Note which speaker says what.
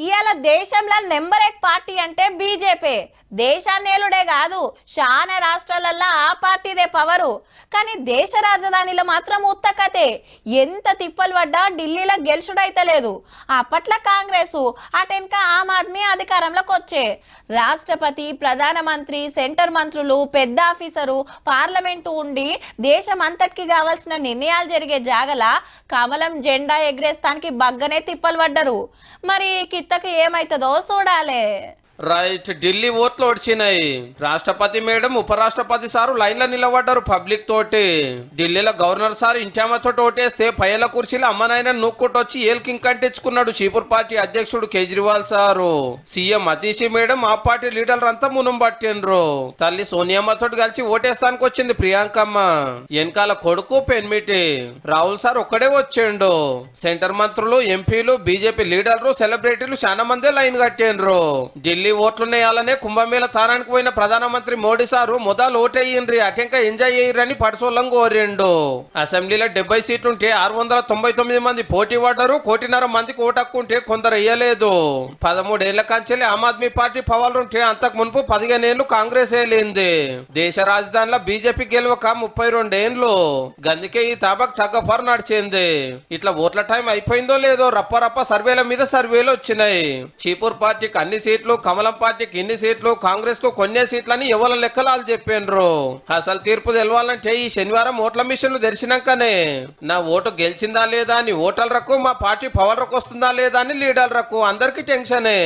Speaker 1: ఇవాళ దేశంలో number 1 party అంటే బీజేపీ. దేశాన్నేలుడే కాదు, చాలా రాష్ట్రాలల్లో ఆ పార్టీదే పవరు. కానీ దేశ రాజధానిలో మాత్రం ఉత్తకతే. ఎంత తిప్పలు పడ్డా ఢిల్లీలో గెలుచుడైతలేదు. అప్పట్లో కాంగ్రెస్, అటెనక ఆమ్ ఆద్మీ అధికారంలోకి వచ్చే. రాష్ట్రపతి, ప్రధానమంత్రి, సెంటర్ మంత్రులు, పెద్ద ఆఫీసరు, పార్లమెంటు ఉండి దేశం అంతటికి కావాల్సిన నిర్ణయాలు జరిగే జాగల కమలం జెండా ఎగరేస్తానికి బగ్గనే తిప్పలు పడ్డరు. మరి కిత్తకి ఏమైతుందో చూడాలే.
Speaker 2: రైట్, ఢిల్లీ ఓట్లు ఒడిచినాయి. రాష్ట్రపతి మేడం, ఉపరాష్ట్రపతి సారు లైన్లో నిలబడ్డారు పబ్లిక్ తోటి. ఢిల్లీలో గవర్నర్ సార్ ఇంచామతో ఓటేస్తే పైల కుర్చీలో అమ్మనాయన నూక్కొట్టొచ్చి ఏల్కింగ్ కంటించుకున్నాడు చీపుర్ పార్టీ అధ్యక్షుడు Kejriwal sir. CM Atishi madam ఆ పార్టీ లీడర్లు అంతా మునం పట్టిండ్రు. తల్లి సోనియమ్మతో కలిసి ఓటేస్తానికి వచ్చింది ప్రియాంకమ్మ. వెనకాల కొడుకు పెన్మిటి రాహుల్ సార్ ఒక్కడే వచ్చిండు. సెంటర్ మంత్రులు, ఎంపీలు, బీజేపీ లీడర్లు, సెలబ్రిటీలు చాలా మందే లైన్ కట్టిండ్రు. ఢిల్లీ ఓట్లున్నాయాలనే కుంభమేళ తానానికి పోయిన ప్రధానమంత్రి మోడీ సారు మొదలు ఓటేయండ్రి, అటెంక ఎంజాయ్ అయ్యిరని పడసోళ్ళం కోరిండు. అసెంబ్లీలో 70 సీట్లుంటే 699 మంది పోటీ పడ్డారు. 1.5 మందికి ఓటక్కుంటే కొందరు వేయలేదు. 13 ఏళ్ల కంచెలే ఆమ్ ఆద్మీ పార్టీ పవర్లుంటే అంతకు మునుపు 15 ఏళ్లు కాంగ్రెస్ ఏలింది. దేశ రాజధానిలో బీజేపీ గెలవక 32 ఏళ్లు. గందుకే ఈ తాబక్ టగ్గఫర్ నడిచింది. ఇట్లా ఓట్ల టైం అయిపోయిందో లేదో రప్ప సర్వేల మీద సర్వేలు వచ్చినాయి. చీపూర్ పార్టీకి అన్ని సీట్లు, కమలం పార్టీకి ఇన్ని సీట్లు, కాంగ్రెస్ కు కొన్ని సీట్లని ఎవరి లెక్కలు చెప్పిన్రు. అసలు తీర్పు తెలవాలంటే ఈ శనివారం ఓట్ల మిషన్లు తెరిచినాకనే నా ఓటు గెలిచిందా లేదా అని ఓటర్లకు, మా పార్టీ పవర్లకు వస్తుందా లేదా అని లీడర్లకు అందరికి టెన్షనే.